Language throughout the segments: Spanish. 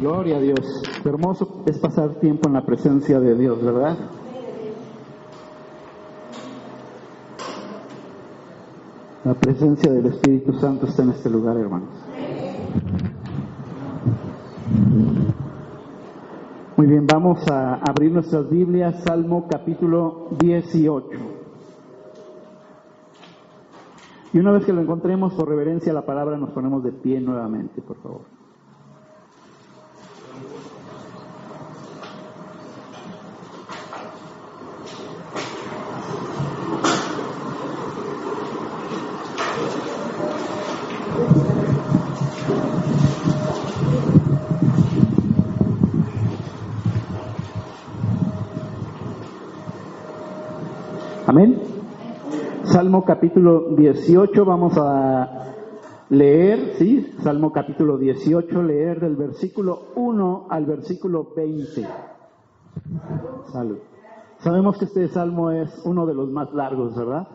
Gloria a Dios. Qué hermoso es pasar tiempo en la presencia de Dios, ¿verdad? La presencia del Espíritu Santo está en este lugar, hermanos. Muy bien, vamos a abrir nuestras Biblias, Salmo capítulo 18. Y una vez que lo encontremos, por reverencia a la palabra, nos ponemos de pie nuevamente, por favor. Amén. Salmo capítulo 18, vamos a leer, ¿sí? Salmo capítulo 18, leer del versículo 1 al versículo 20. Salud. Sabemos que este salmo es uno de los más largos, ¿verdad?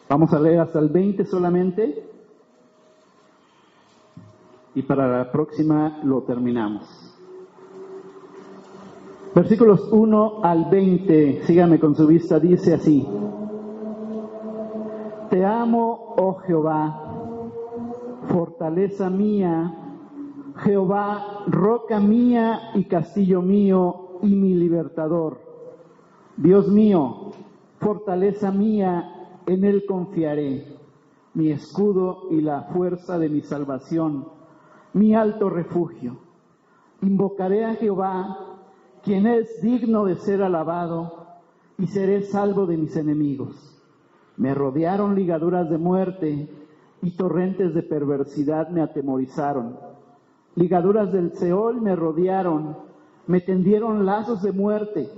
Vamos a leer hasta el 20 solamente y para la próxima lo terminamos. Versículos 1 al 20, síganme con su vista, dice así: Te amo, oh Jehová, fortaleza mía, Jehová, roca mía y castillo mío y mi libertador. Dios mío, fortaleza mía, en Él confiaré, mi escudo y la fuerza de mi salvación, mi alto refugio. Invocaré a Jehová, quien es digno de ser alabado, y seré salvo de mis enemigos. Me rodearon ligaduras de muerte, y torrentes de perversidad me atemorizaron. Ligaduras del Seol me rodearon, me tendieron lazos de muerte.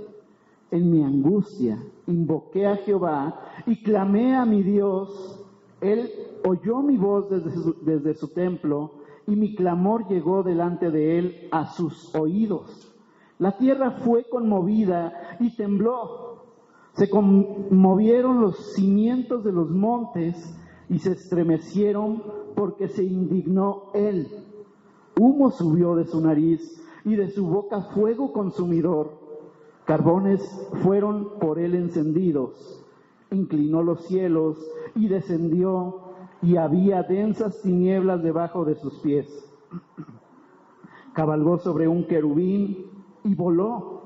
En mi angustia invoqué a Jehová y clamé a mi Dios. Él oyó mi voz desde su templo, y mi clamor llegó delante de él a sus oídos. La tierra fue conmovida y tembló. Se conmovieron los cimientos de los montes y se estremecieron porque se indignó él. Humo subió de su nariz y de su boca fuego consumidor. Carbones fueron por él encendidos. Inclinó los cielos y descendió, y había densas tinieblas debajo de sus pies. Cabalgó sobre un querubín y voló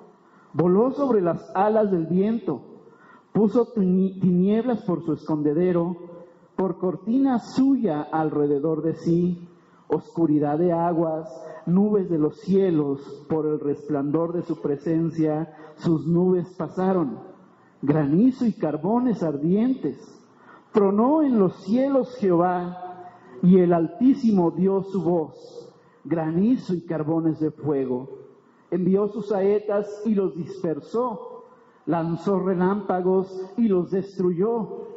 sobre las alas del viento. Puso tinieblas por su escondedero, por cortina suya alrededor de sí, oscuridad de aguas, nubes de los cielos, por el resplandor de su presencia, sus nubes pasaron, granizo y carbones ardientes. Tronó en los cielos Jehová, y el Altísimo dio su voz, granizo y carbones de fuego. Envió sus saetas y los dispersó, lanzó relámpagos y los destruyó.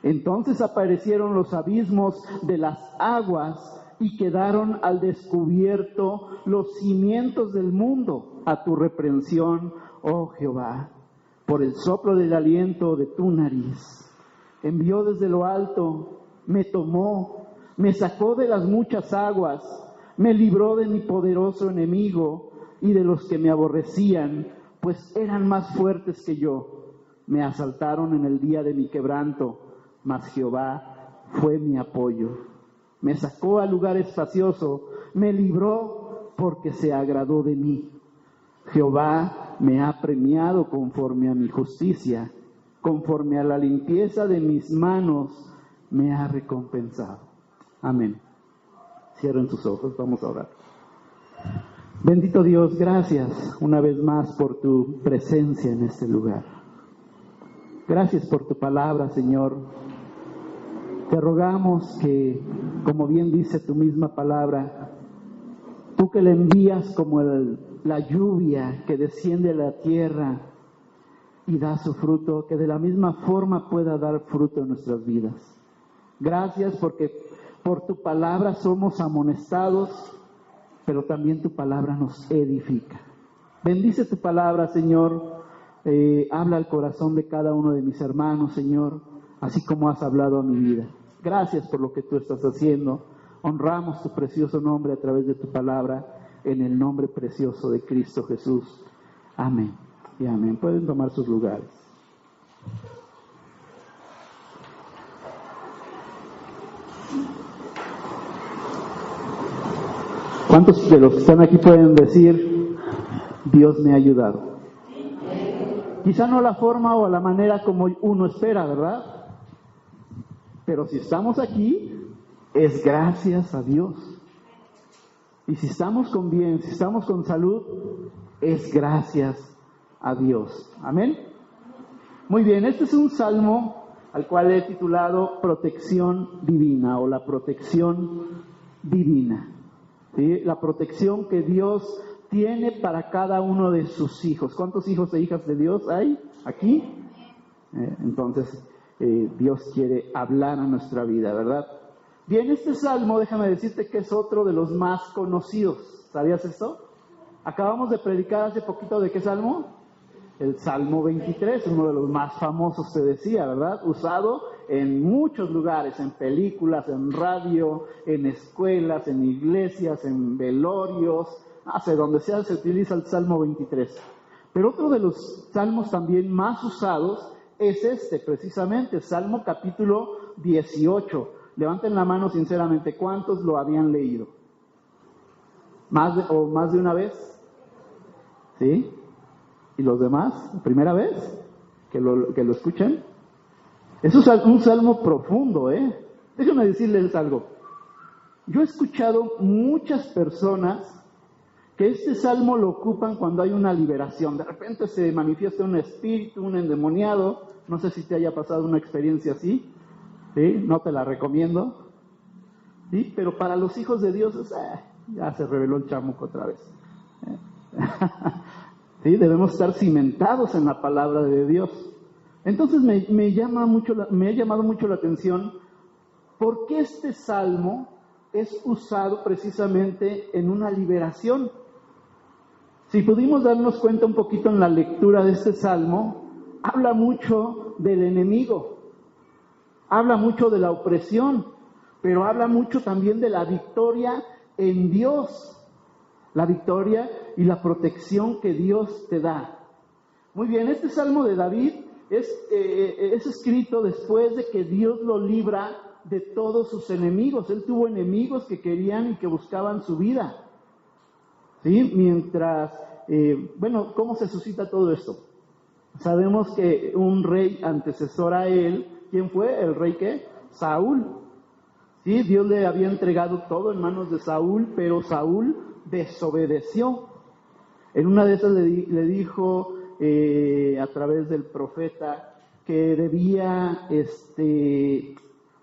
Entonces aparecieron los abismos de las aguas y quedaron al descubierto los cimientos del mundo a tu reprensión, oh Jehová, por el soplo del aliento de tu nariz. Envió desde lo alto, me tomó, me sacó de las muchas aguas, me libró de mi poderoso enemigo y de los que me aborrecían, pues eran más fuertes que yo. Me asaltaron en el día de mi quebranto, mas Jehová fue mi apoyo. Me sacó a lugar espacioso, me libró porque se agradó de mí. Jehová me ha premiado conforme a mi justicia, conforme a la limpieza de mis manos me ha recompensado. Amén. Cierren sus ojos, vamos a orar. Bendito Dios, gracias una vez más por tu presencia en este lugar. Gracias por tu palabra, Señor. Te rogamos que, como bien dice tu misma palabra, tú que le envías como la lluvia que desciende a la tierra y da su fruto, que de la misma forma pueda dar fruto en nuestras vidas. Gracias porque por tu palabra somos amonestados, pero también tu palabra nos edifica. Bendice tu palabra, Señor. Habla al corazón de cada uno de mis hermanos, Señor, así como has hablado a mi vida. Gracias por lo que tú estás haciendo. Honramos tu precioso nombre a través de tu palabra en el nombre precioso de Cristo Jesús. Amén y amén. Pueden tomar sus lugares. ¿Cuántos de los que están aquí pueden decir, Dios me ha ayudado? Quizá no la forma o la manera como uno espera, ¿verdad? Pero si estamos aquí, es gracias a Dios. Y si estamos con bien, si estamos con salud, es gracias a Dios. Amén. Muy bien, este es un salmo al cual he titulado Protección Divina o la protección divina. ¿Sí? La protección que Dios tiene para cada uno de sus hijos. ¿Cuántos hijos e hijas de Dios hay aquí? Entonces, Dios quiere hablar a nuestra vida, ¿verdad? Bien, este salmo, déjame decirte que es otro de los más conocidos. ¿Sabías esto? Acabamos de predicar hace poquito de qué salmo. El Salmo 23, uno de los más famosos, te decía, ¿verdad? Usado en muchos lugares, en películas, en radio, en escuelas, en iglesias, en velorios, hacia donde sea se utiliza el Salmo 23. Pero otro de los salmos también más usados es este, precisamente, Salmo capítulo 18. Levanten la mano sinceramente, ¿cuántos lo habían leído? ¿Más de una vez? ¿Sí? ¿Y los demás? ¿Primera vez que lo escuchen? Eso es un salmo profundo, ¿eh? Déjenme decirles algo. Yo he escuchado muchas personas que este salmo lo ocupan cuando hay una liberación. De repente se manifiesta un espíritu, un endemoniado. No sé si te haya pasado una experiencia así. ¿Sí? No te la recomiendo. ¿Sí? Pero para los hijos de Dios, ya se reveló el chamuco otra vez. ¿Sí? Debemos estar cimentados en la palabra de Dios. Entonces me ha llamado mucho la atención por qué este salmo es usado precisamente en una liberación. Si pudimos darnos cuenta un poquito en la lectura de este salmo, habla mucho del enemigo, habla mucho de la opresión, pero habla mucho también de la victoria en Dios. La victoria y la protección que Dios te da. Muy bien, este salmo de David es escrito después de que Dios lo libra de todos sus enemigos. Él tuvo enemigos que querían y que buscaban su vida. ¿Sí? Mientras, ¿cómo se suscita todo esto? Sabemos que un rey antecesor a él, ¿quién fue? ¿El rey qué? Saúl. ¿Sí? Dios le había entregado todo en manos de Saúl, pero Saúl desobedeció. En una de esas le dijo a través del profeta que debía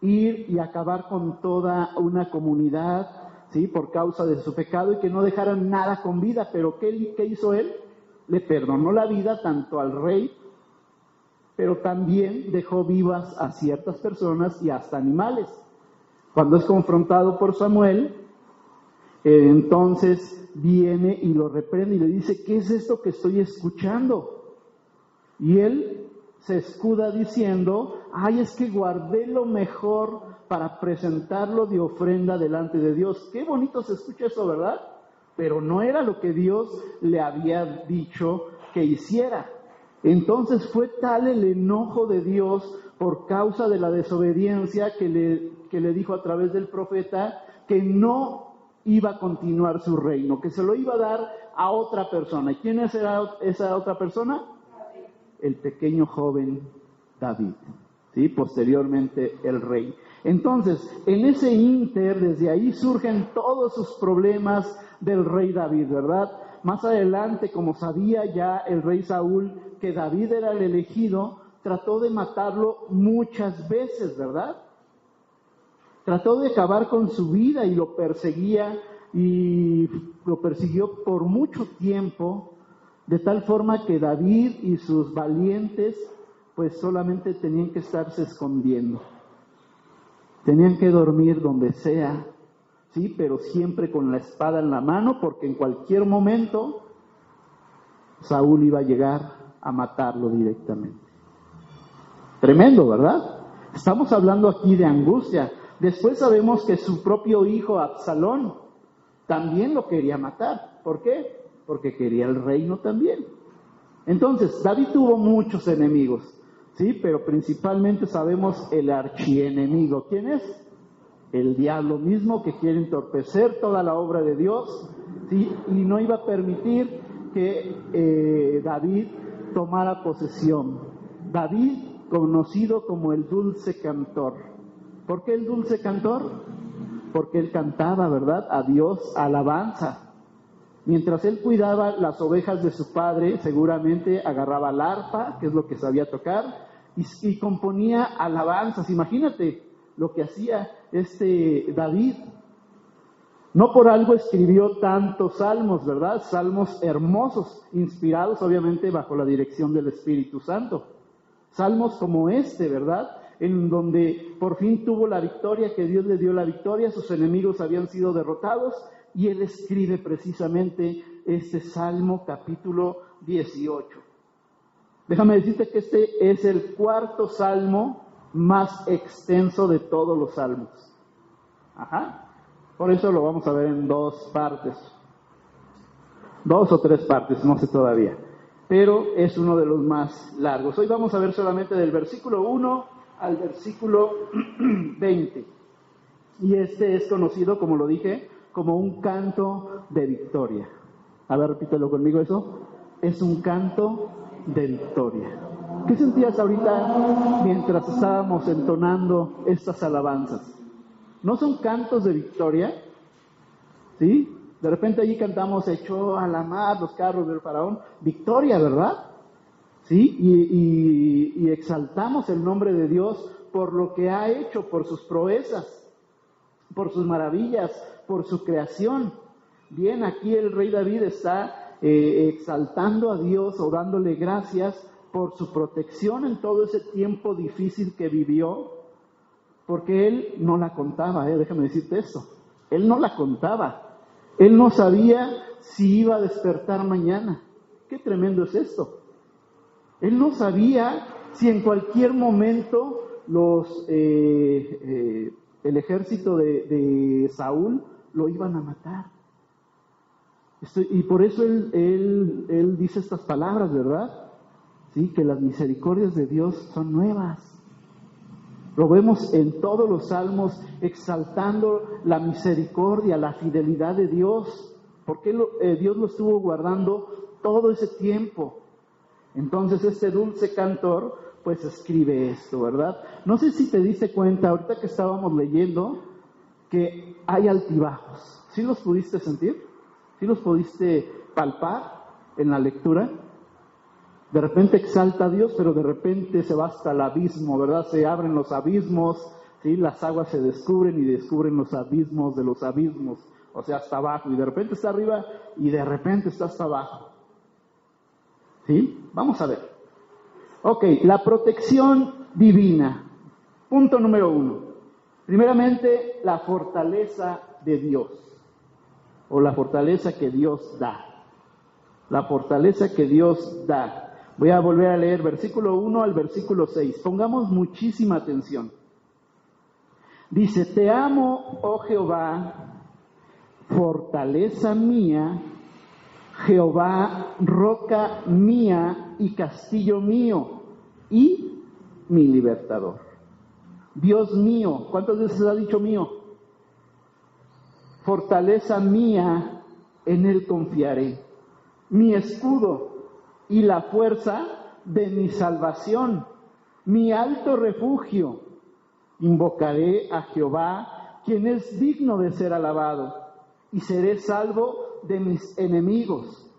ir y acabar con toda una comunidad, ¿sí? Por causa de su pecado y que no dejaran nada con vida. Pero ¿qué hizo él? Le perdonó la vida tanto al rey, pero también dejó vivas a ciertas personas y hasta animales. Cuando es confrontado por Samuel, entonces viene y lo reprende y le dice, ¿qué es esto que estoy escuchando? Y él se escuda diciendo, es que guardé lo mejor para presentarlo de ofrenda delante de Dios. Qué bonito se escucha eso, ¿verdad? Pero no era lo que Dios le había dicho que hiciera. Entonces fue tal el enojo de Dios por causa de la desobediencia que le dijo a través del profeta que no iba a continuar su reino, que se lo iba a dar a otra persona. ¿Y quién era esa otra persona? David. El pequeño joven David, ¿sí? Posteriormente el rey. Entonces, en ese ínter, desde ahí surgen todos sus problemas del rey David, ¿verdad? Más adelante, como sabía ya el rey Saúl que David era el elegido, trató de matarlo muchas veces, ¿verdad? Trató de acabar con su vida y lo persiguió por mucho tiempo, de tal forma que David y sus valientes pues solamente tenían que estarse escondiendo. Tenían que dormir donde sea, sí, pero siempre con la espada en la mano, porque en cualquier momento Saúl iba a llegar a matarlo directamente. Tremendo, ¿verdad? Estamos hablando aquí de angustia. Después sabemos que su propio hijo Absalón, también lo quería matar. ¿Por qué? Porque quería el reino también. Entonces, David tuvo muchos enemigos, ¿sí? Pero principalmente sabemos el archienemigo. ¿Quién es? El diablo mismo, que quiere entorpecer toda la obra de Dios, ¿sí? Y no iba a permitir que David tomara posesión. David, conocido como el dulce cantor. ¿Por qué el dulce cantor? Porque él cantaba, ¿verdad?, a Dios alabanza. Mientras él cuidaba las ovejas de su padre, seguramente agarraba el arpa, que es lo que sabía tocar, y componía alabanzas. Imagínate lo que hacía David. No por algo escribió tantos salmos, ¿verdad? Salmos hermosos, inspirados obviamente bajo la dirección del Espíritu Santo. Salmos como ¿verdad?, en donde por fin tuvo la victoria, que Dios le dio la victoria, sus enemigos habían sido derrotados, y él escribe precisamente este Salmo capítulo 18. Déjame decirte que este es el cuarto salmo más extenso de todos los salmos. Por eso lo vamos a ver en 2 partes. 2 o 3 partes, no sé todavía. Pero es uno de los más largos. Hoy vamos a ver solamente del versículo 1 al versículo 20. Y este es conocido, como lo dije, como un canto de victoria. A ver, repítelo conmigo eso. Es un canto de victoria. ¿Qué sentías ahorita mientras estábamos entonando estas alabanzas? ¿No son cantos de victoria? ¿Sí? De repente allí cantamos, echó a la mar los carros del faraón. Victoria, ¿verdad? ¿Sí? Y exaltamos el nombre de Dios por lo que ha hecho, por sus proezas, por sus maravillas, por su creación. Bien, aquí el rey David está exaltando a Dios o dándole gracias por su protección en todo ese tiempo difícil que vivió, porque él no la contaba, déjame decirte esto, él no la contaba, él no sabía si iba a despertar mañana. Qué tremendo es esto. Él no sabía si en cualquier momento el ejército de Saúl lo iban a matar. Y por eso él dice estas palabras, ¿verdad? Sí, que las misericordias de Dios son nuevas. Lo vemos en todos los salmos exaltando la misericordia, la fidelidad de Dios, porque Dios lo estuvo guardando todo ese tiempo. Entonces este dulce cantor pues escribe esto, ¿verdad? No sé si te diste cuenta ahorita que estábamos leyendo que hay altibajos. ¿Sí los pudiste sentir? ¿Sí los pudiste palpar en la lectura? De repente exalta a Dios, pero de repente se va hasta el abismo, ¿verdad? Se abren los abismos, ¿sí? Las aguas se descubren y descubren los abismos de los abismos, o sea, hasta abajo, y de repente está arriba y de repente está hasta abajo. ¿Sí? Vamos a ver. Ok, la protección divina. Punto número 1. Primeramente, la fortaleza de Dios, o la fortaleza que Dios da. La fortaleza que Dios da. Voy a volver a leer versículo 1 al versículo 6. Pongamos muchísima atención. Dice, te amo, oh Jehová, fortaleza mía, Jehová, roca mía y castillo mío y mi libertador. Dios mío, ¿cuántas veces ha dicho mío? Fortaleza mía, en él confiaré. Mi escudo y la fuerza de mi salvación, mi alto refugio. Invocaré a Jehová, quien es digno de ser alabado, y seré salvo de mis enemigos.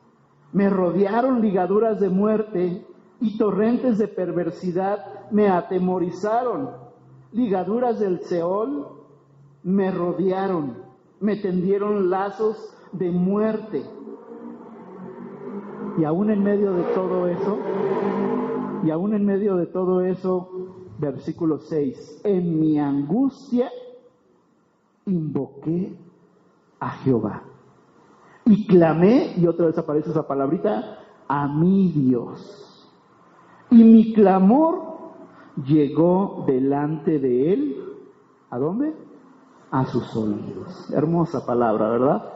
Me rodearon ligaduras de muerte y torrentes de perversidad me atemorizaron. Ligaduras del Seol me rodearon, me tendieron lazos de muerte. Y aún en medio de todo eso, versículo 6, en mi angustia invoqué a Jehová y clamé, y otra vez aparece esa palabrita, a mi Dios. Y mi clamor llegó delante de él, ¿a dónde? A sus oídos. Hermosa palabra, ¿verdad?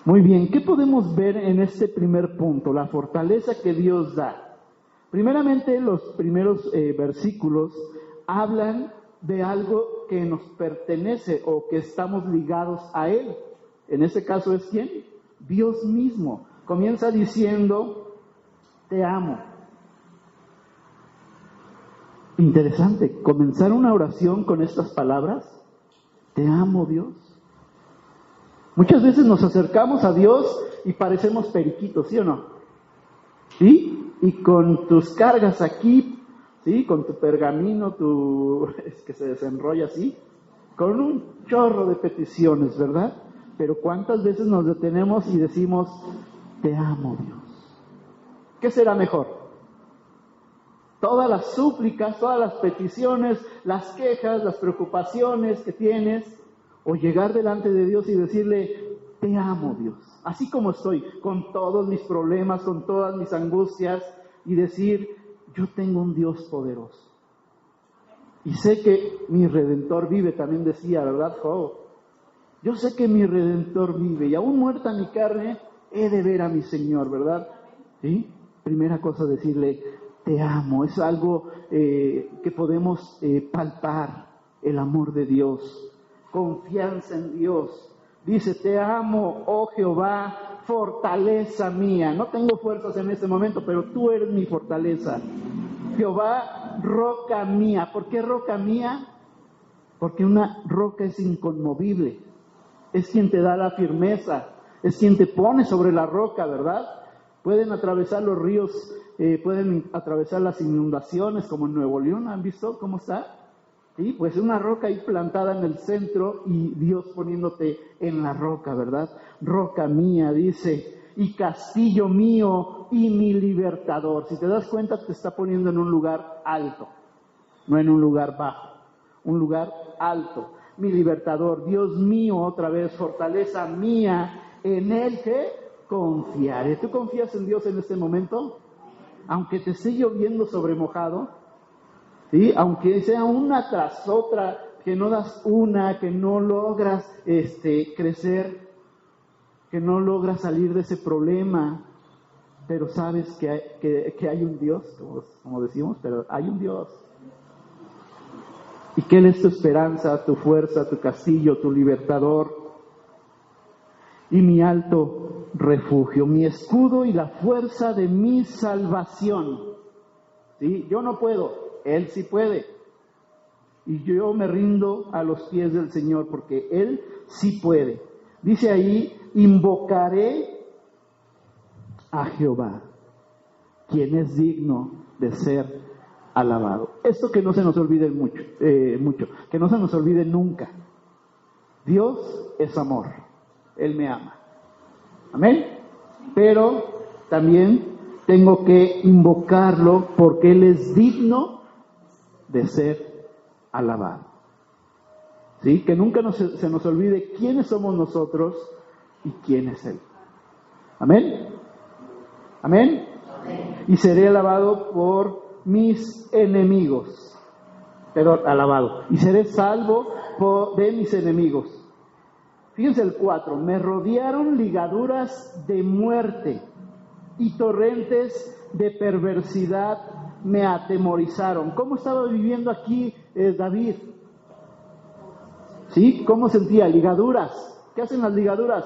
Muy bien, ¿qué podemos ver en este primer punto? La fortaleza que Dios da. Primeramente, los primeros versículos hablan de algo que nos pertenece o que estamos ligados a Él. En este caso es ¿quién? Dios mismo. Comienza diciendo, te amo. Interesante, comenzar una oración con estas palabras, te amo Dios. Muchas veces nos acercamos a Dios y parecemos periquitos, ¿sí o no? ¿Sí? Y con tus cargas aquí, ¿sí? Con tu pergamino, es que se desenrolla así, con un chorro de peticiones, ¿verdad? Pero ¿cuántas veces nos detenemos y decimos, te amo Dios? ¿Qué será mejor? Todas las súplicas, todas las peticiones, las quejas, las preocupaciones que tienes, o llegar delante de Dios y decirle, te amo Dios, así como estoy, con todos mis problemas, con todas mis angustias, y decir, yo tengo un Dios poderoso. Y sé que mi Redentor vive, también decía, ¿verdad, Job? Yo sé que mi Redentor vive, y aún muerta mi carne, he de ver a mi Señor, ¿verdad? ¿Sí? Primera cosa, decirle, te amo. Es algo que podemos palpar, el amor de Dios, confianza en Dios. Dice, te amo, oh Jehová, fortaleza mía. No tengo fuerzas en este momento, pero tú eres mi fortaleza. Jehová, roca mía. ¿Por qué roca mía? Porque una roca es inconmovible. Es quien te da la firmeza, es quien te pone sobre la roca, ¿verdad? Pueden atravesar los ríos, pueden atravesar las inundaciones, como en Nuevo León, ¿han visto cómo está? Sí, pues una roca ahí plantada en el centro y Dios poniéndote en la roca, ¿verdad? Roca mía, dice, y castillo mío y mi libertador. Si te das cuenta, te está poniendo en un lugar alto, no en un lugar bajo, un lugar alto. Mi libertador, Dios mío, otra vez, fortaleza mía, en Él que confiaré. ¿Tú confías en Dios en este momento? Aunque te esté lloviendo sobre mojado, ¿sí? Aunque sea una tras otra, que no das una, que no logras crecer, que no logras salir de ese problema, pero sabes que hay un Dios, como decimos, pero hay un Dios. Y que Él es tu esperanza, tu fuerza, tu castillo, tu libertador y mi alto refugio, mi escudo y la fuerza de mi salvación. ¿Sí? Yo no puedo, Él sí puede. Y yo me rindo a los pies del Señor porque Él sí puede. Dice ahí, invocaré a Jehová, quien es digno de ser alabado. Esto que no se nos olvide mucho, que no se nos olvide nunca. Dios es amor, Él me ama. Amén. Pero también tengo que invocarlo porque Él es digno de ser alabado. ¿Sí? Que nunca se nos olvide quiénes somos nosotros y quién es Él. Amén. Amén. Amén. Y seré alabado por mis enemigos, pero alabado, y seré salvo de mis enemigos. Fíjense el 4, me rodearon ligaduras de muerte y torrentes de perversidad me atemorizaron. ¿Cómo estaba viviendo aquí David? ¿Sí? ¿Cómo sentía? Ligaduras. ¿Qué hacen las ligaduras?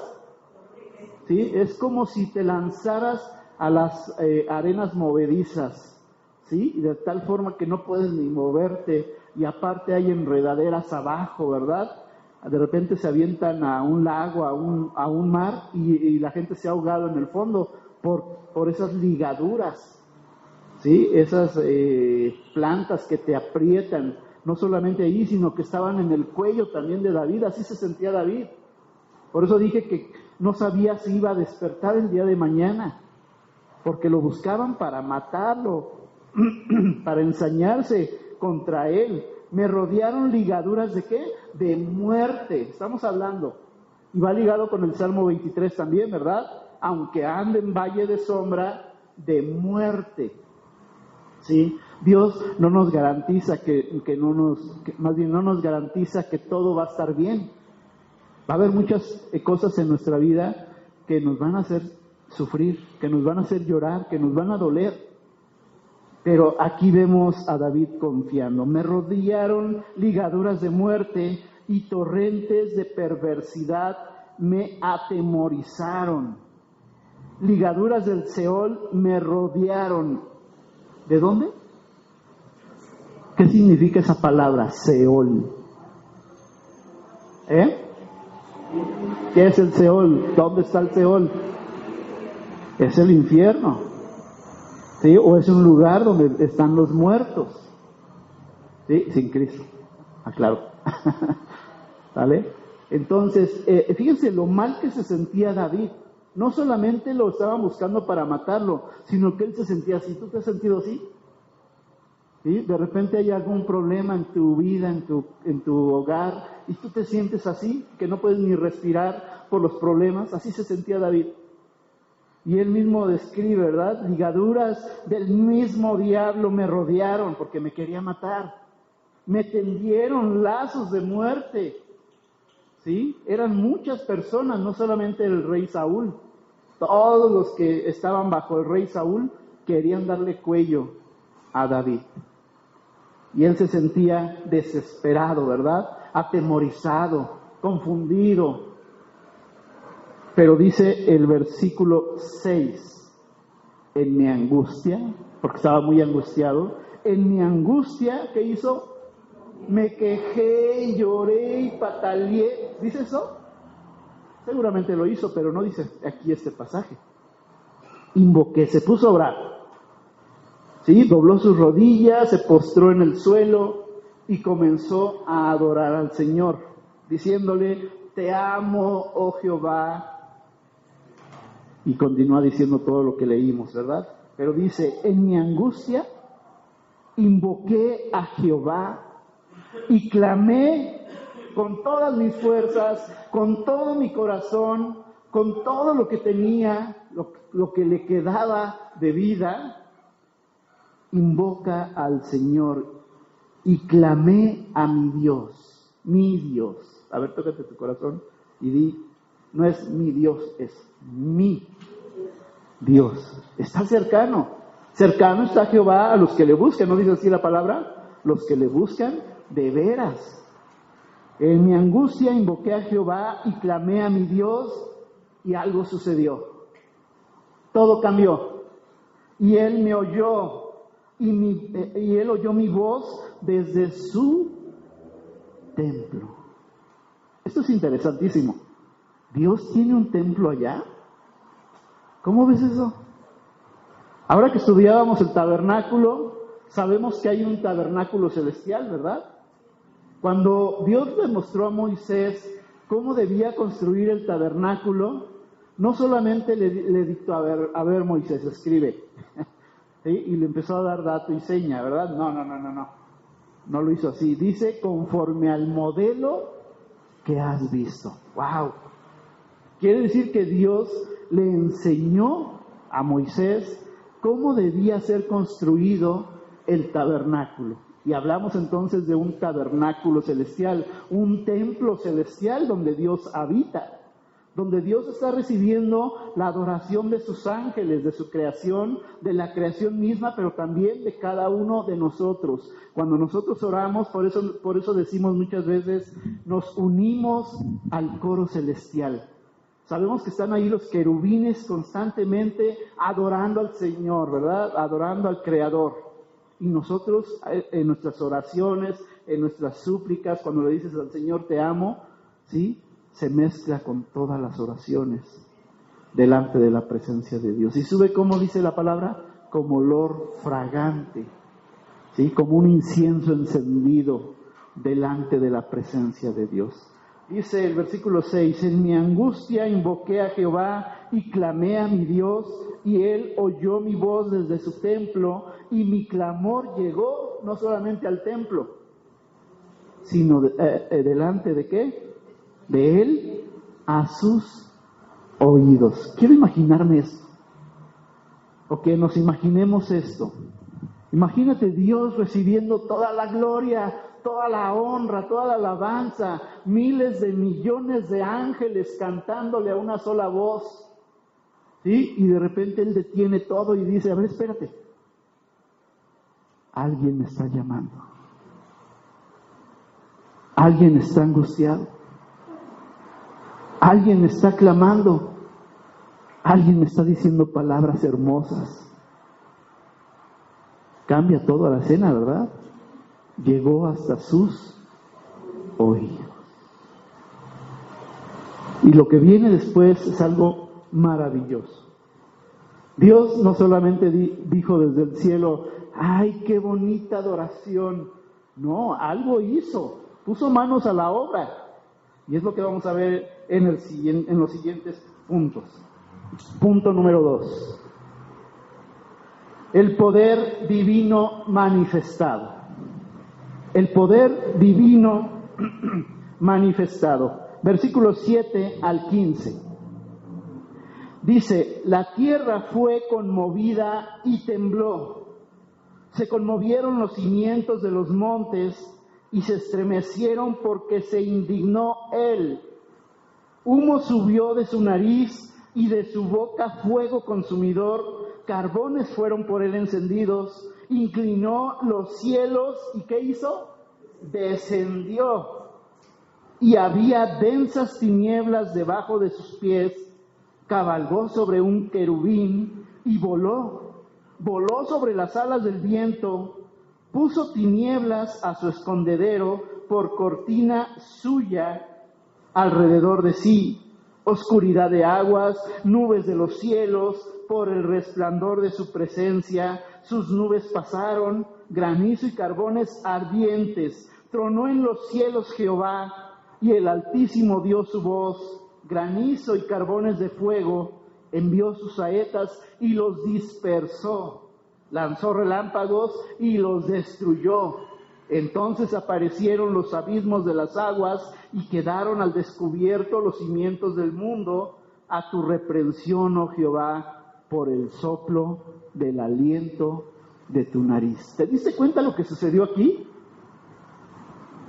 ¿Sí? Es como si te lanzaras a las arenas movedizas. ¿Sí? Y de tal forma que no puedes ni moverte, y aparte hay enredaderas abajo, ¿verdad? De repente se avientan a un lago, a un mar, y la gente se ha ahogado en el fondo por esas ligaduras, ¿sí? Esas plantas que te aprietan, no solamente ahí, sino que estaban en el cuello también de David. Así se sentía David. Por eso dije que no sabía si iba a despertar el día de mañana, porque lo buscaban para matarlo, para ensañarse contra él. Me rodearon ligaduras ¿de qué? De muerte, estamos hablando. Y va ligado con el Salmo 23 también, ¿verdad? Aunque ande en valle de sombra de muerte. ¿Sí? Dios no nos garantiza no nos garantiza que todo va a estar bien. Va a haber muchas cosas en nuestra vida que nos van a hacer sufrir, que nos van a hacer llorar, que nos van a doler. Pero aquí vemos a David confiando. Me rodearon ligaduras de muerte y torrentes de perversidad me atemorizaron. Ligaduras del Seol me rodearon. ¿De dónde? ¿Qué significa esa palabra, Seol? ¿Qué es el Seol? ¿Dónde está el Seol? Es el infierno, ¿sí? O es un lugar donde están los muertos, ¿sí? Sin Cristo, aclaro. ¿Vale? Entonces, fíjense lo mal que se sentía David. No solamente lo estaban buscando para matarlo, sino que él se sentía así. ¿Tú te has sentido así? ¿Sí? De repente hay algún problema en tu vida, en tu hogar, y tú te sientes así, que no puedes ni respirar por los problemas. Así se sentía David. Y él mismo describe, ¿verdad? Ligaduras del mismo diablo me rodearon porque me quería matar. Me tendieron lazos de muerte. ¿Sí? Eran muchas personas, no solamente el rey Saúl. Todos los que estaban bajo el rey Saúl querían darle cuello a David. Y él se sentía desesperado, ¿verdad? Atemorizado, confundido. Pero dice el versículo 6, en mi angustia, porque estaba muy angustiado, en mi angustia, ¿qué hizo? Me quejé, lloré y pataleé. ¿Dice eso? Seguramente lo hizo, pero no dice aquí este pasaje. Invoqué, se puso a orar. ¿Sí? Dobló sus rodillas, se postró en el suelo y comenzó a adorar al Señor, diciéndole, te amo, oh Jehová. Y continúa diciendo todo lo que leímos, ¿verdad? Pero dice, en mi angustia invoqué a Jehová y clamé con todas mis fuerzas, con todo mi corazón, con todo lo que tenía, lo que le quedaba de vida. Invoca al Señor y clamé a mi Dios, mi Dios. A ver, tócate tu corazón y di, no es mi Dios, es mi Dios. Está cercano. Cercano está Jehová a los que le buscan. ¿No dice así la palabra? Los que le buscan de veras. En mi angustia invoqué a Jehová y clamé a mi Dios y algo sucedió. Todo cambió. Y Él me oyó. Y Él oyó mi voz desde su templo. Esto es interesantísimo. ¿Dios tiene un templo allá? ¿Cómo ves eso? Ahora que estudiábamos el tabernáculo, sabemos que hay un tabernáculo celestial, ¿verdad? Cuando Dios le mostró a Moisés cómo debía construir el tabernáculo, no solamente le dictó, a ver Moisés, escribe, ¿sí? Y le empezó a dar dato y seña, ¿verdad? No lo hizo así. Dice, conforme al modelo que has visto. ¡Wow! Quiere decir que Dios le enseñó a Moisés cómo debía ser construido el tabernáculo. Y hablamos entonces de un tabernáculo celestial, un templo celestial donde Dios habita, donde Dios está recibiendo la adoración de sus ángeles, de su creación, de la creación misma, pero también de cada uno de nosotros. Cuando nosotros oramos, por eso decimos muchas veces, nos unimos al coro celestial. Sabemos que están ahí los querubines constantemente adorando al Señor, ¿verdad? Adorando al Creador. Y nosotros en nuestras oraciones, en nuestras súplicas, cuando le dices al Señor te amo, ¿sí? Se mezcla con todas las oraciones delante de la presencia de Dios. Y sube, ¿cómo dice la palabra? Como olor fragante, ¿sí? Como un incienso encendido delante de la presencia de Dios. Dice el versículo 6, en mi angustia invoqué a Jehová y clamé a mi Dios, y Él oyó mi voz desde su templo, y mi clamor llegó no solamente al templo, sino delante de ¿qué? De Él a sus oídos. Quiero imaginarme esto, o que nos imaginemos esto. Imagínate Dios recibiendo toda la gloria, toda la honra, toda la alabanza, miles de millones de ángeles cantándole a una sola voz. ¿sí? Y de repente él detiene todo y dice, a ver, espérate, alguien me está llamando, alguien está angustiado, alguien me está clamando, alguien me está diciendo palabras hermosas. Cambia toda la escena, ¿verdad? Llegó hasta sus oídos. Y lo que viene después es algo maravilloso. Dios no solamente dijo desde el cielo, ¡ay, qué bonita adoración! No, algo hizo, puso manos a la obra. Y es lo que vamos a ver en los siguientes puntos. Punto número 2. El poder divino manifestado. El poder divino manifestado. Versículos 7 al 15. Dice, la tierra fue conmovida y tembló. Se conmovieron los cimientos de los montes y se estremecieron porque se indignó él. Humo subió de su nariz y de su boca fuego consumidor. Carbones fueron por él encendidos. Inclinó los cielos y ¿qué hizo? Descendió. Y había densas tinieblas debajo de sus pies. Cabalgó sobre un querubín y voló. Voló sobre las alas del viento. Puso tinieblas a su escondedero por cortina suya alrededor de sí. Oscuridad de aguas, nubes de los cielos, por el resplandor de su presencia. Sus nubes pasaron, granizo y carbones ardientes. Tronó en los cielos Jehová, y el Altísimo dio su voz. Granizo y carbones de fuego, envió sus saetas y los dispersó. Lanzó relámpagos y los destruyó. Entonces aparecieron los abismos de las aguas y quedaron al descubierto los cimientos del mundo. A tu reprensión, oh Jehová, por el soplo del aliento de tu nariz. ¿Te diste cuenta lo que sucedió aquí?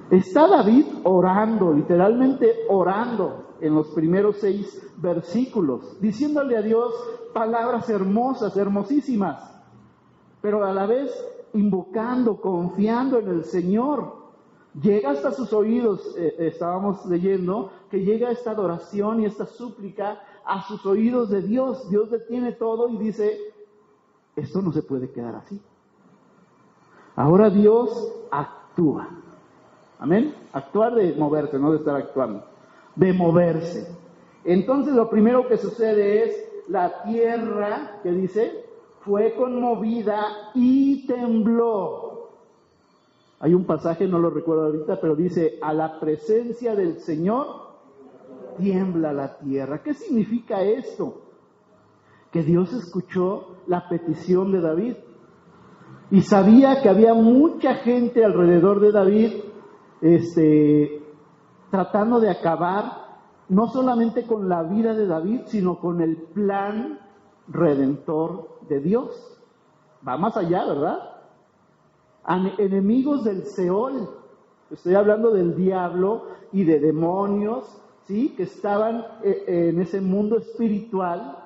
Está David orando, literalmente orando en los primeros 6 versículos, diciéndole a Dios palabras hermosas, hermosísimas, pero a la vez invocando, confiando en el Señor. Llega hasta sus oídos, estábamos leyendo, que llega esta adoración y esta súplica a sus oídos de Dios. Dios detiene todo y dice, esto no se puede quedar así. Ahora Dios actúa. Amén. Actuar de moverse, no de estar actuando. De moverse. Entonces lo primero que sucede es la tierra, que dice, fue conmovida y tembló. Hay un pasaje, no lo recuerdo ahorita, pero dice, a la presencia del Señor tiembla la tierra. ¿Qué significa esto? Que Dios escuchó la petición de David y sabía que había mucha gente alrededor de David tratando de acabar no solamente con la vida de David, sino con el plan redentor de Dios. Va más allá, ¿verdad? Enemigos del Seol. Estoy hablando del diablo y de demonios, ¿sí? Que estaban en ese mundo espiritual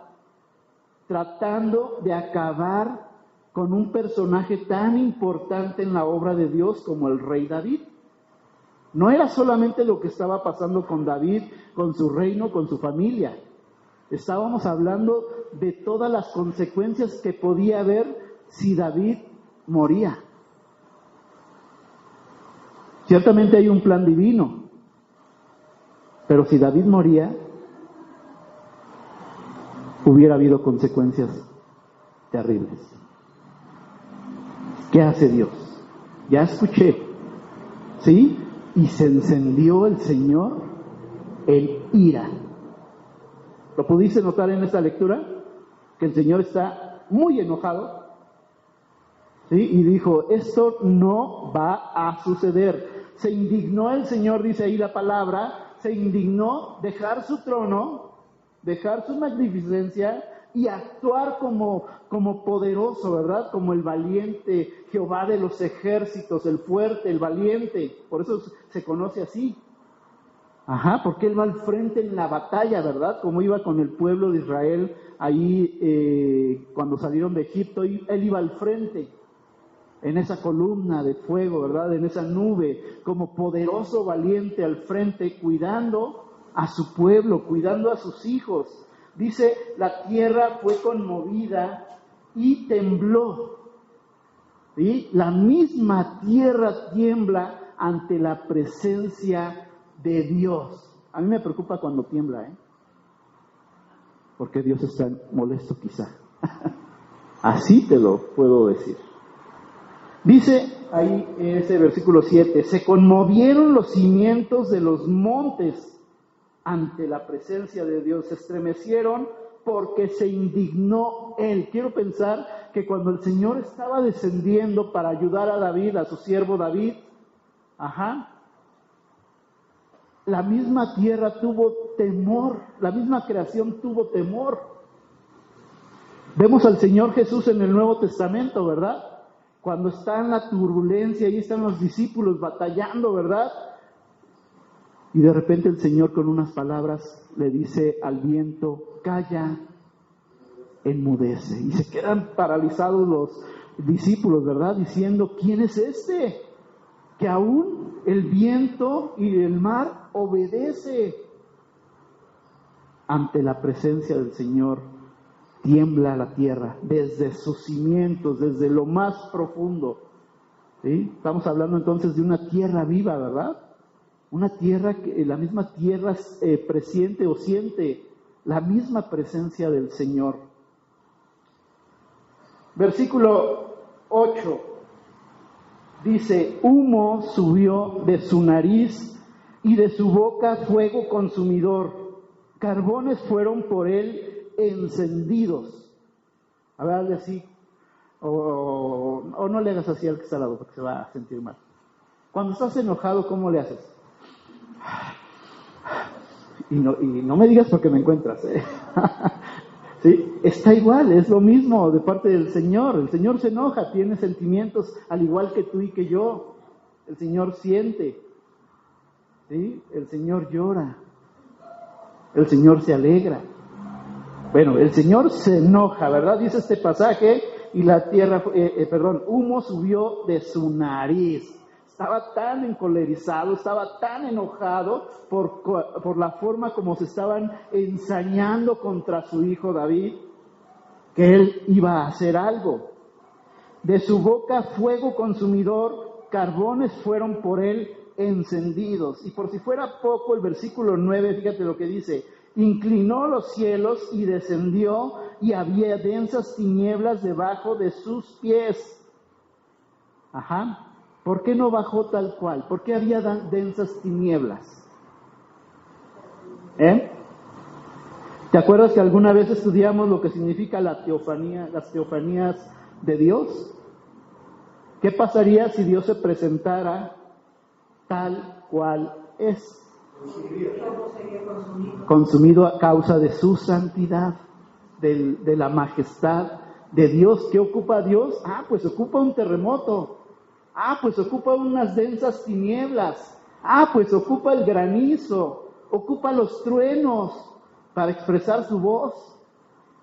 tratando de acabar con un personaje tan importante en la obra de Dios como el rey David. No era solamente lo que estaba pasando con David, con su reino, con su familia. Estábamos hablando de todas las consecuencias que podía haber si David moría. Ciertamente hay un plan divino, pero si David moría, hubiera habido consecuencias terribles. ¿Qué hace Dios? Ya escuché, ¿sí? Y se encendió el Señor en ira. ¿Lo pudiste notar en esta lectura? Que el Señor está muy enojado, ¿sí? Y dijo, esto no va a suceder. Se indignó el Señor, dice ahí la palabra, se indignó dejar su trono, dejar su magnificencia y actuar como poderoso, ¿verdad? Como el valiente Jehová de los ejércitos, el fuerte, el valiente. Por eso se conoce así. Ajá, porque él va al frente en la batalla, ¿verdad? Como iba con el pueblo de Israel ahí cuando salieron de Egipto, él iba al frente en esa columna de fuego, ¿verdad? En esa nube, como poderoso valiente al frente, cuidando a su pueblo, cuidando a sus hijos. Dice, la tierra fue conmovida y tembló. ¿Sí? La misma tierra tiembla ante la presencia de Dios. A mí me preocupa cuando tiembla, porque Dios está molesto quizá. Así te lo puedo decir. Dice ahí ese versículo 7, se conmovieron los cimientos de los montes ante la presencia de Dios, se estremecieron porque se indignó él. Quiero pensar que cuando el Señor estaba descendiendo para ayudar a David, a su siervo David, la misma tierra tuvo temor, la misma creación tuvo temor. Vemos al Señor Jesús en el Nuevo Testamento, ¿verdad? Cuando está en la turbulencia, ahí están los discípulos batallando, ¿verdad? Y de repente el Señor con unas palabras le dice al viento, calla, enmudece. Y se quedan paralizados los discípulos, ¿verdad? Diciendo, ¿quién es este? Que aún el viento y el mar obedece. Ante la presencia del Señor tiembla la tierra, desde sus cimientos, desde lo más profundo. ¿Sí? Estamos hablando entonces de una tierra viva, ¿verdad? Una tierra que la misma tierra presiente o siente la misma presencia del Señor. Versículo 8 dice, humo subió de su nariz y de su boca fuego consumidor. Carbones fueron por él encendidos. A ver, hazle así. O no le hagas así al que está al lado porque se va a sentir mal. Cuando estás enojado, ¿cómo le haces? Y no me digas porque me encuentras. ¿Sí? Está igual, es lo mismo de parte del Señor. El Señor se enoja, tiene sentimientos al igual que tú y que yo. El Señor siente. ¿Sí? El Señor llora. El Señor se alegra. Bueno, el Señor se enoja, ¿verdad? Dice este pasaje, y la tierra, humo subió de su nariz. Estaba tan encolerizado, estaba tan enojado por la forma como se estaban ensañando contra su hijo David, que él iba a hacer algo. De su boca fuego consumidor, carbones fueron por él encendidos. Y por si fuera poco, el versículo 9, fíjate lo que dice, inclinó los cielos y descendió, y había densas tinieblas debajo de sus pies. ¿Por qué no bajó tal cual? ¿Por qué había densas tinieblas? ¿Te acuerdas que alguna vez estudiamos lo que significa la teofanía, las teofanías de Dios? ¿Qué pasaría si Dios se presentara tal cual es? Consumido a causa de su santidad, de la majestad de Dios. ¿Qué ocupa Dios? Pues ocupa un terremoto. Pues ocupa unas densas tinieblas. Pues ocupa el granizo. Ocupa los truenos para expresar su voz.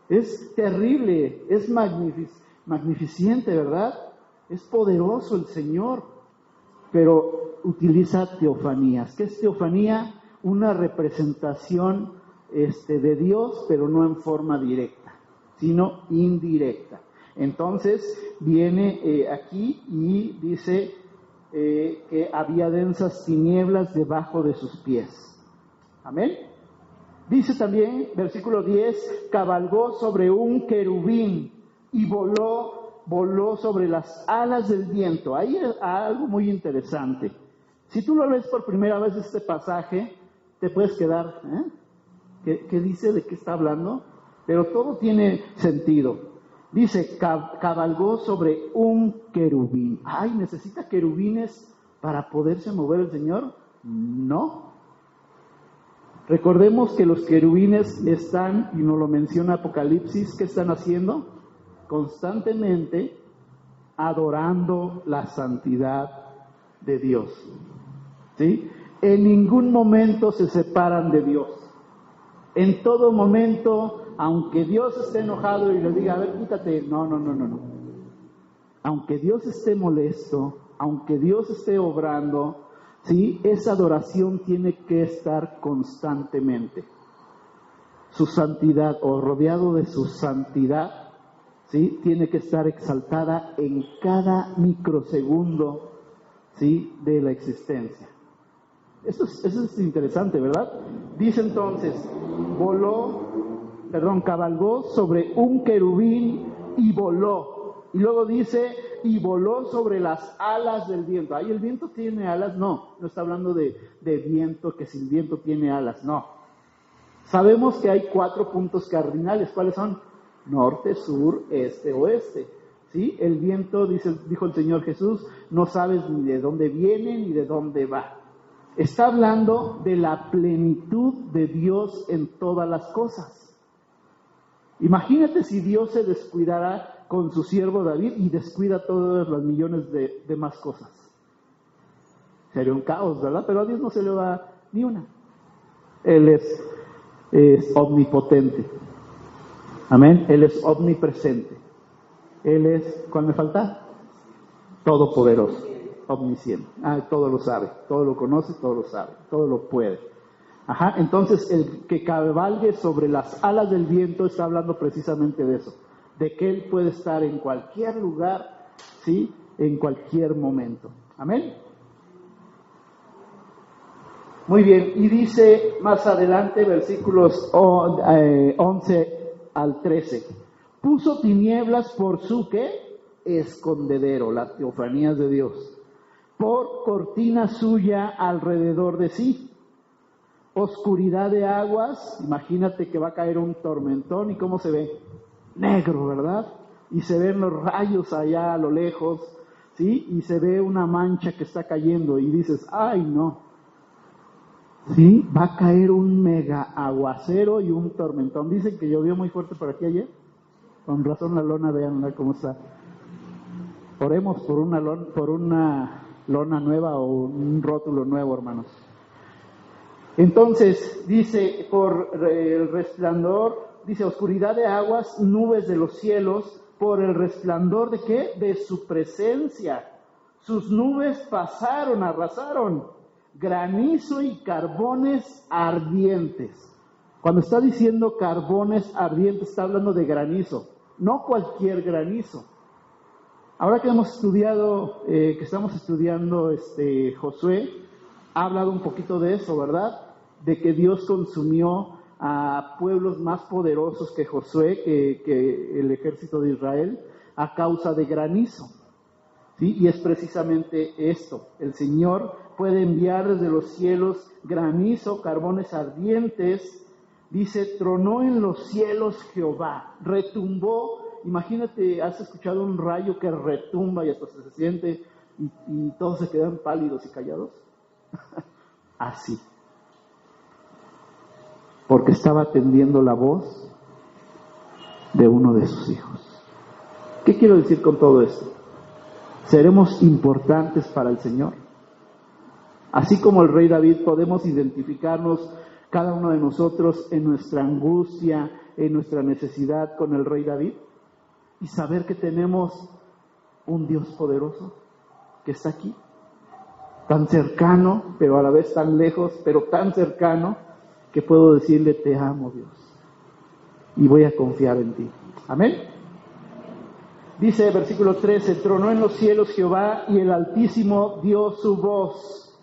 Es terrible, es magnificente, ¿verdad? Es poderoso el Señor, pero utiliza teofanías. ¿Qué es teofanía? Una representación de Dios, pero no en forma directa, sino indirecta. Entonces viene aquí y dice que había densas tinieblas debajo de sus pies. Amén. Dice también, versículo 10, cabalgó sobre un querubín y voló sobre las alas del viento. Ahí hay algo muy interesante. Si tú lo lees por primera vez este pasaje, te puedes quedar, ¿qué dice? ¿De qué está hablando? Pero todo tiene sentido. Dice, cabalgó sobre un querubín. ¿Necesita querubines para poderse mover el Señor? No. Recordemos que los querubines están, y nos lo menciona Apocalipsis, ¿qué están haciendo? Constantemente adorando la santidad de Dios. ¿Sí? en ningún momento se separan de Dios. En todo momento, aunque Dios esté enojado y le diga, a ver, quítate, no. Aunque Dios esté molesto, aunque Dios esté obrando, ¿sí? Esa adoración tiene que estar constantemente. Su santidad, o rodeado de su santidad, ¿sí? Tiene que estar exaltada en cada microsegundo, ¿sí? De la existencia. Eso es interesante, ¿verdad? Dice entonces, cabalgó sobre un querubín y voló. Y luego dice, y voló sobre las alas del viento. ¿Ahí el viento tiene alas? No está hablando de viento, que si el viento tiene alas, no. Sabemos que hay 4 puntos cardinales. ¿Cuáles son? Norte, sur, este, oeste. ¿Sí? El viento, dijo el Señor Jesús, no sabes ni de dónde viene ni de dónde va. Está hablando de la plenitud de Dios en todas las cosas. Imagínate si Dios se descuidara con su siervo David y descuida todos los millones de más cosas. Sería un caos, ¿verdad? Pero a Dios no se le va ni una. Él es omnipotente. Amén. Él es omnipresente. Él es, ¿cuál me falta? Todopoderoso, omnisciente. Todo lo sabe, todo lo conoce, todo lo sabe, todo lo puede. Entonces el que cabalgue sobre las alas del viento está hablando precisamente de eso, de que Él puede estar en cualquier lugar, ¿sí? En cualquier momento. Amén. Muy bien, y dice más adelante, versículos 11 al 13, puso tinieblas por su, ¿qué? Escondedero, las teofanías de Dios, por cortina suya alrededor de sí, oscuridad de aguas. Imagínate que va a caer un tormentón y cómo se ve, negro, ¿verdad? Y se ven los rayos allá a lo lejos, ¿sí? Y se ve una mancha que está cayendo y dices, ¡ay no! ¿Sí? Va a caer un mega aguacero y un tormentón. Dicen que llovió muy fuerte por aquí ayer. Con razón la lona, vean cómo está. Oremos por una lona nueva o un rótulo nuevo, hermanos. Entonces, dice, por el resplandor, dice, oscuridad de aguas, nubes de los cielos, por el resplandor ¿de qué? De su presencia. Sus nubes pasaron, arrasaron, granizo y carbones ardientes. Cuando está diciendo carbones ardientes, está hablando de granizo, no cualquier granizo. Ahora que hemos estudiado, que estamos estudiando Josué, ha hablado un poquito de eso, ¿verdad? De que Dios consumió a pueblos más poderosos que Josué, que el ejército de Israel, a causa de granizo. ¿Sí? Y es precisamente esto. El Señor puede enviar desde los cielos granizo, carbones ardientes. Dice, tronó en los cielos Jehová, retumbó. Imagínate, has escuchado un rayo que retumba y hasta se siente y todos se quedan pálidos y callados. Así. Porque estaba atendiendo la voz de uno de sus hijos. ¿Qué quiero decir con todo esto? ¿Seremos importantes para el Señor? Así como el rey David, podemos identificarnos cada uno de nosotros en nuestra angustia, en nuestra necesidad con el rey David y saber que tenemos un Dios poderoso que está aquí, tan cercano, pero a la vez tan lejos, pero tan cercano que puedo decirle, te amo, Dios, y voy a confiar en ti. Amén. Dice versículo 13, tronó en los cielos Jehová y el Altísimo dio su voz,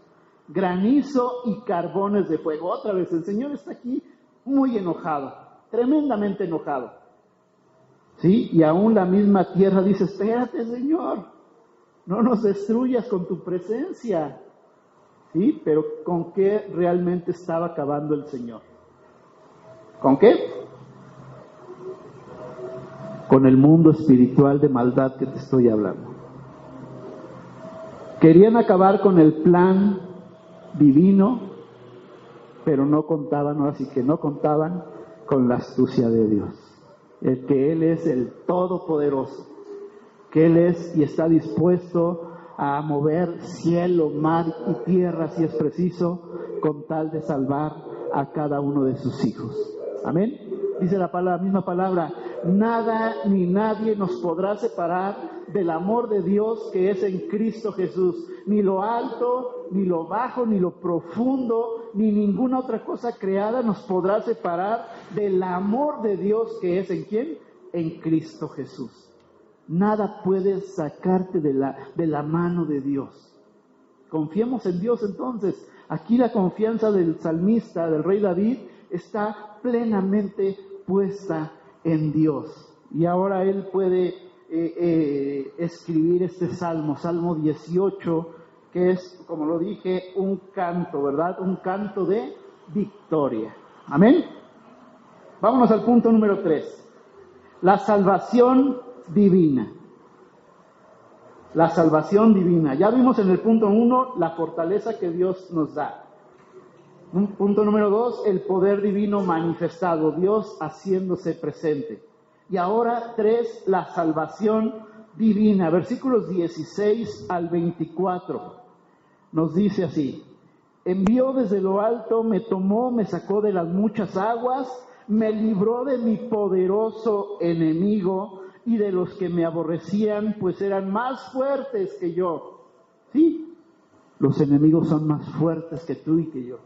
granizo y carbones de fuego. Otra vez, el Señor está aquí muy enojado, tremendamente enojado. ¿Sí? Y aún la misma tierra dice, espérate, Señor, no nos destruyas con tu presencia. ¿Sí? Pero ¿con qué realmente estaba acabando el Señor? ¿Con qué? Con el mundo espiritual de maldad que te estoy hablando. Querían acabar con el plan divino, pero no contaban, ahora sí que no contaban con la astucia de Dios. Que Él es el Todopoderoso, que Él es y está dispuesto a mover cielo, mar y tierra, si es preciso, con tal de salvar a cada uno de sus hijos. Amén. Dice la misma palabra, nada ni nadie nos podrá separar del amor de Dios que es en Cristo Jesús. Ni lo alto, ni lo bajo, ni lo profundo, ni ninguna otra cosa creada nos podrá separar del amor de Dios que es en ¿quién? En Cristo Jesús. Nada puede sacarte de la mano de Dios. Confiemos en Dios entonces. Aquí la confianza del salmista, del rey David, está plenamente puesta en Dios. Y ahora él puede escribir este salmo, Salmo 18, que es, como lo dije, un canto, ¿verdad? Un canto de victoria. Amén. Vámonos al punto número 3. La salvación divina. La salvación divina. Ya vimos en el punto 1 la fortaleza que Dios nos da. Punto número 2, el poder divino manifestado, Dios haciéndose presente. Y ahora 3, la salvación divina. Versículos 16 al 24. Nos dice así: envió desde lo alto, me tomó, me sacó de las muchas aguas, me libró de mi poderoso enemigo y de los que me aborrecían, pues eran más fuertes que yo. Sí, los enemigos son más fuertes que tú y que yo.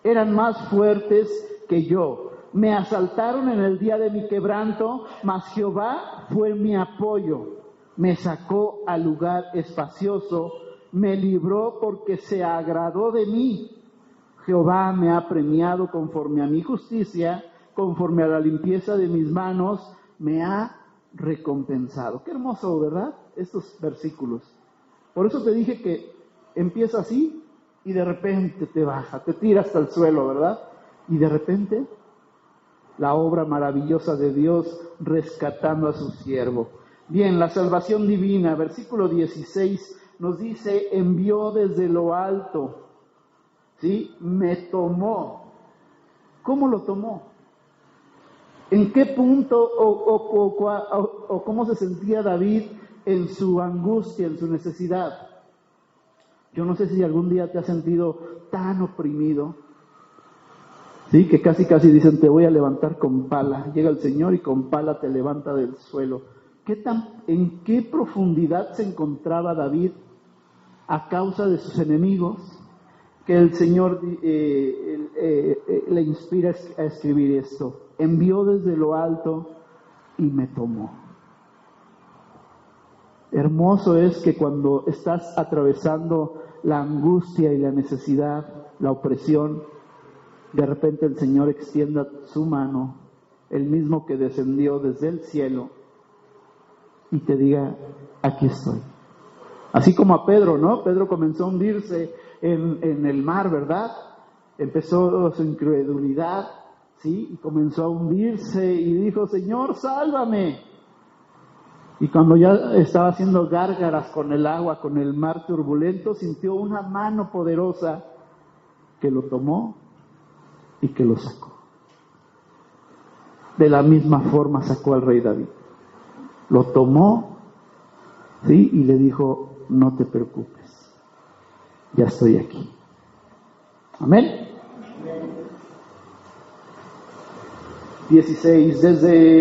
Eran más fuertes que yo. Me asaltaron en el día de mi quebranto, mas Jehová fue mi apoyo. Me sacó al lugar espacioso, me libró porque se agradó de mí. Jehová me ha premiado conforme a mi justicia, conforme a la limpieza de mis manos, me ha recompensado. Qué hermoso, ¿verdad? Estos versículos. Por eso te dije que empieza así y de repente te baja, te tira hasta el suelo, ¿verdad? Y de repente la obra maravillosa de Dios rescatando a su siervo. Bien, la salvación divina, versículo 16 nos dice, envió desde lo alto, ¿sí? Me tomó. ¿Cómo lo tomó? ¿En qué punto o cómo se sentía David en su angustia, en su necesidad? Yo no sé si algún día te has sentido tan oprimido, ¿sí? Que casi dicen, te voy a levantar con pala. Llega el Señor y con pala te levanta del suelo. ¿En qué profundidad se encontraba David a causa de sus enemigos? Que el Señor le inspira a escribir esto. Envió desde lo alto y me tomó. Hermoso es que cuando estás atravesando la angustia y la necesidad, la opresión, de repente el Señor extienda su mano, el mismo que descendió desde el cielo, y te diga, aquí estoy. Así como a Pedro, ¿no? Pedro comenzó a hundirse en el mar, ¿verdad? Empezó su incredulidad, ¿sí? Y comenzó a hundirse y dijo, Señor, sálvame. Y cuando ya estaba haciendo gárgaras con el agua, con el mar turbulento, sintió una mano poderosa que lo tomó y que lo sacó. De la misma forma sacó al rey David. Lo tomó, ¿sí? Y le dijo, no te preocupes, ya estoy aquí. Amén. 16,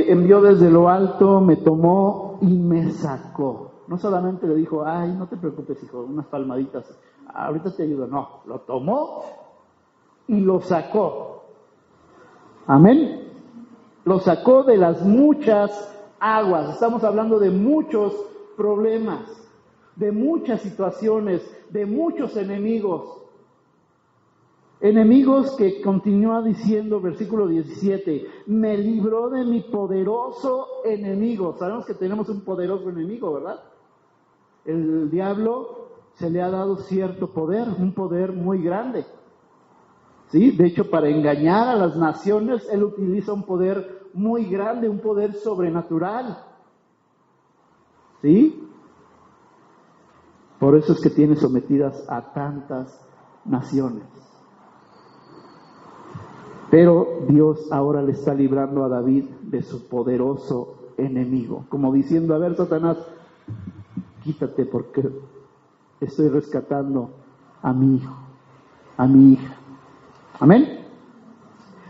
envió desde lo alto, me tomó y me sacó. No solamente le dijo, ay, no te preocupes, hijo, unas palmaditas, ahorita te ayudo. No, lo tomó y lo sacó. Amén. Lo sacó de las muchas aguas. Estamos hablando de muchos problemas, de muchas situaciones, de muchos enemigos. Enemigos que continúa diciendo, versículo 17, me libró de mi poderoso enemigo. Sabemos que tenemos un poderoso enemigo, ¿verdad? El diablo se le ha dado cierto poder, un poder muy grande. ¿Sí? De hecho, para engañar a las naciones, él utiliza un poder muy grande, un poder sobrenatural. ¿Sí? Por eso es que tiene sometidas a tantas naciones. Pero Dios ahora le está librando a David de su poderoso enemigo. Como diciendo, a ver, Satanás, quítate porque estoy rescatando a mi hijo, a mi hija. Amén.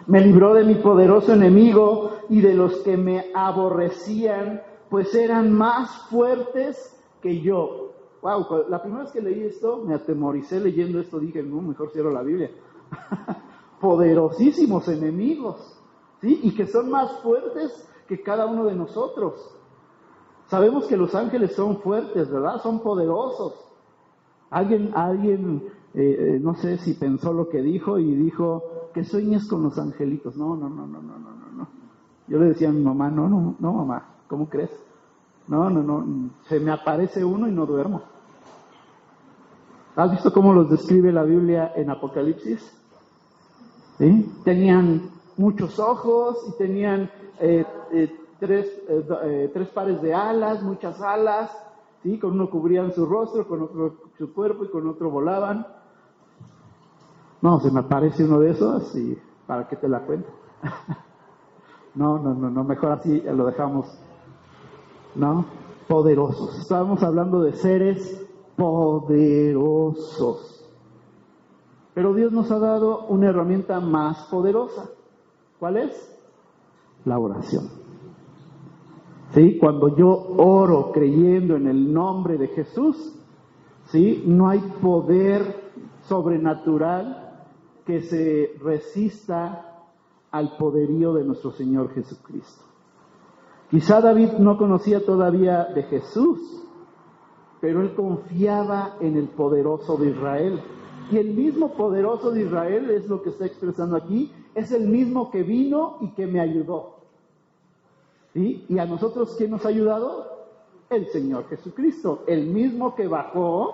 Me libró de mi poderoso enemigo y de los que me aborrecían, pues eran más fuertes que yo. Wow, la primera vez que leí esto, me atemoricé leyendo esto, dije, no, mejor cierro la Biblia. Poderosísimos enemigos, ¿sí? Y que son más fuertes que cada uno de nosotros. Sabemos que los ángeles son fuertes, ¿verdad? Son poderosos. Alguien, no sé si pensó lo que dijo y dijo, que sueñes con los angelitos. No. Yo le decía a mi mamá, no, mamá, ¿cómo crees? No, se me aparece uno y no duermo. ¿Has visto cómo los describe la Biblia en Apocalipsis? ¿Sí? Tenían muchos ojos y tenían tres pares de alas, muchas alas, ¿sí? Con uno cubrían su rostro, con otro su cuerpo y con otro volaban. No, se me aparece uno de esos y ¿para qué te la cuento? No, mejor así lo dejamos. ¿No? Poderosos. Estábamos hablando de seres poderosos. Pero Dios nos ha dado una herramienta más poderosa. ¿Cuál es? La oración. ¿Sí? Cuando yo oro creyendo en el nombre de Jesús, ¿sí? No hay poder sobrenatural que se resista al poderío de nuestro Señor Jesucristo. Quizá David no conocía todavía de Jesús, pero él confiaba en el poderoso de Israel. Y el mismo poderoso de Israel, es lo que está expresando aquí, es el mismo que vino y que me ayudó. ¿Sí? ¿Y a nosotros quién nos ha ayudado? El Señor Jesucristo, el mismo que bajó,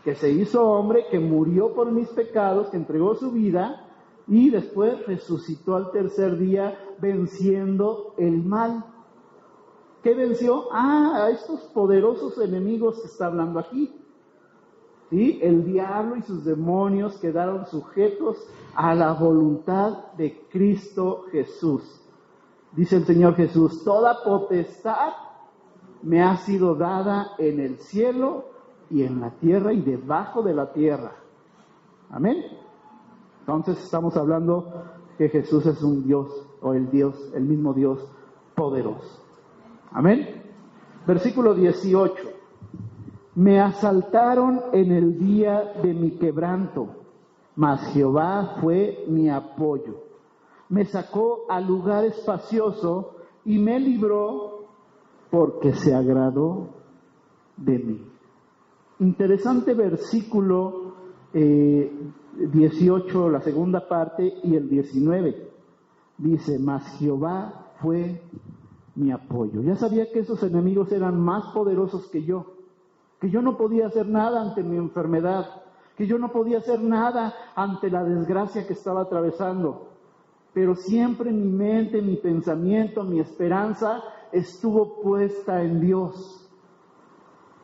que se hizo hombre, que murió por mis pecados, que entregó su vida y después resucitó al tercer día venciendo el mal. ¿Qué venció? A estos poderosos enemigos que está hablando aquí. ¿Sí? El diablo y sus demonios quedaron sujetos a la voluntad de Cristo Jesús. Dice el Señor Jesús, toda potestad me ha sido dada en el cielo y en la tierra y debajo de la tierra. Amén. Entonces estamos hablando que Jesús es un Dios, o el mismo Dios poderoso. Amén. Versículo 18. Me asaltaron en el día de mi quebranto, mas Jehová fue mi apoyo. Me sacó al lugar espacioso y me libró porque se agradó de mí. Interesante versículo 18, la segunda parte, y el 19. Dice, mas Jehová fue mi apoyo. Ya sabía que esos enemigos eran más poderosos que yo no podía hacer nada ante mi enfermedad, que yo no podía hacer nada ante la desgracia que estaba atravesando. Pero siempre mi mente, mi pensamiento, mi esperanza estuvo puesta en Dios.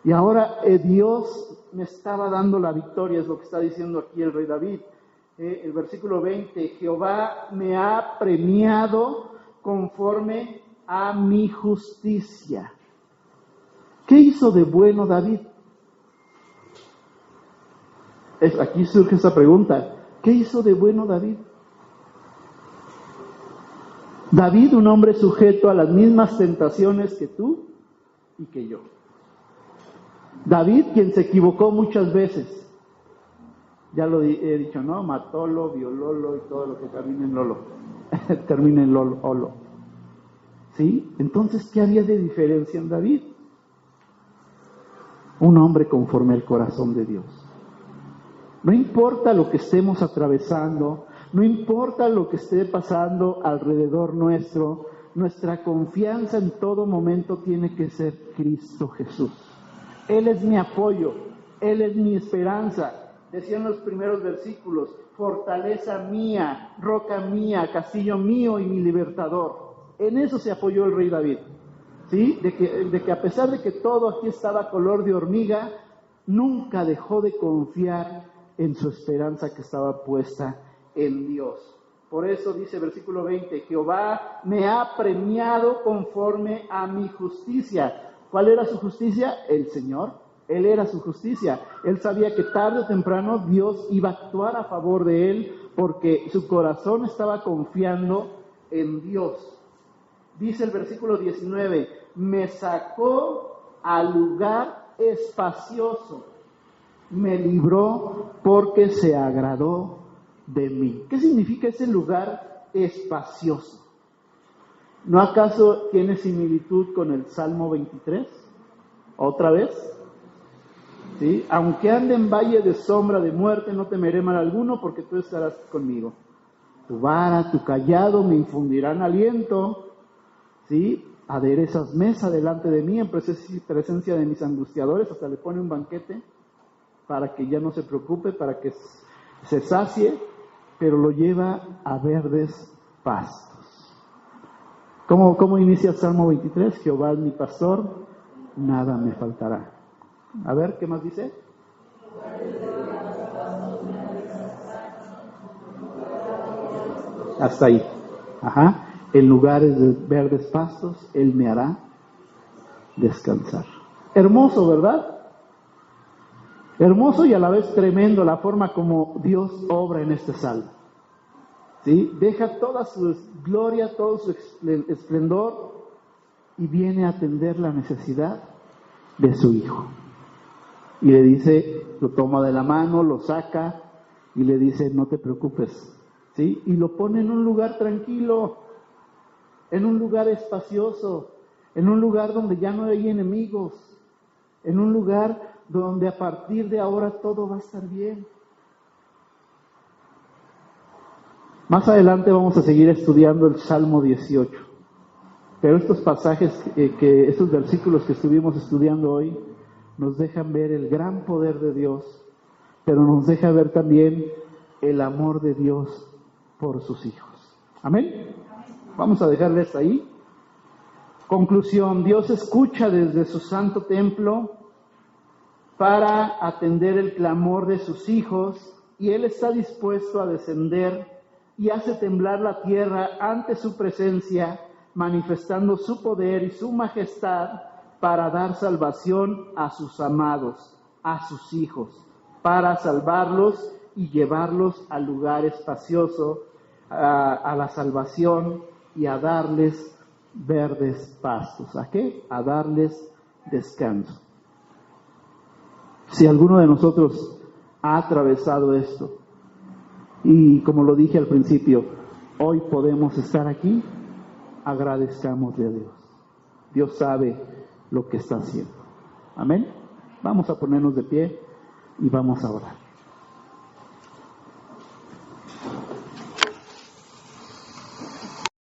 Y ahora Dios me estaba dando la victoria, es lo que está diciendo aquí el rey David. El versículo 20, Jehová me ha premiado conforme a mi justicia. ¿Qué hizo de bueno David? Aquí surge esa pregunta. ¿Qué hizo de bueno David? David, un hombre sujeto a las mismas tentaciones que tú y que yo. David, quien se equivocó muchas veces. Ya lo he dicho, ¿no? Matólo, violólo y todo lo que termina en lolo. Termina en olo. ¿Sí? Entonces, ¿qué había de diferencia en David? Un hombre conforme al corazón de Dios. No importa lo que estemos atravesando, no importa lo que esté pasando alrededor nuestro, nuestra confianza en todo momento tiene que ser Cristo Jesús. Él es mi apoyo, Él es mi esperanza. Decían los primeros versículos, fortaleza mía, roca mía, castillo mío y mi libertador. En eso se apoyó el rey David. ¿Sí? De que a pesar de que todo aquí estaba color de hormiga, nunca dejó de confiar en su esperanza que estaba puesta en Dios. Por eso dice versículo 20, Jehová me ha premiado conforme a mi justicia. ¿Cuál era su justicia? El Señor, Él era su justicia. Él sabía que tarde o temprano Dios iba a actuar a favor de él porque su corazón estaba confiando en Dios. Dice el versículo 19, me sacó al lugar espacioso, me libró porque se agradó de mí. ¿Qué significa ese lugar espacioso? ¿No acaso tiene similitud con el Salmo 23? ¿Otra vez? ¿Sí? Aunque ande en valle de sombra de muerte, no temeré mal alguno, porque tú estarás conmigo. Tu vara, tu callado me infundirán aliento. ¿Sí? Aderezas mesa delante de mí en presencia de mis angustiadores. Hasta le pone un banquete para que ya no se preocupe, para que se sacie, pero lo lleva a verdes pastos. ¿Cómo inicia el Salmo 23? Jehová es mi pastor, nada me faltará. A ver, ¿qué más dice? Hasta ahí. Ajá. En lugares de verdes pastos, Él me hará descansar. Hermoso, ¿verdad? Hermoso y a la vez tremendo la forma como Dios obra en este salmo. ¿Sí? Deja toda su gloria, todo su esplendor y viene a atender la necesidad de su hijo. Y le dice, lo toma de la mano, lo saca y le dice, no te preocupes. ¿Sí? Y lo pone en un lugar tranquilo, en un lugar espacioso, en un lugar donde ya no hay enemigos, en un lugar donde a partir de ahora todo va a estar bien. Más adelante vamos a seguir estudiando el Salmo 18, pero estos pasajes, estos versículos que estuvimos estudiando hoy, nos dejan ver el gran poder de Dios, pero nos deja ver también el amor de Dios por sus hijos. ¿Amén? Vamos a dejarles ahí. Conclusión, Dios escucha desde su santo templo para atender el clamor de sus hijos y Él está dispuesto a descender y hace temblar la tierra ante su presencia, manifestando su poder y su majestad para dar salvación a sus amados, a sus hijos, para salvarlos y llevarlos al lugar espacioso, a la salvación y a darles verdes pastos. ¿A qué? A darles descanso. Si alguno de nosotros ha atravesado esto, y como lo dije al principio, hoy podemos estar aquí, agradezcámosle a Dios. Dios sabe lo que está haciendo. Amén. Vamos a ponernos de pie y vamos a orar.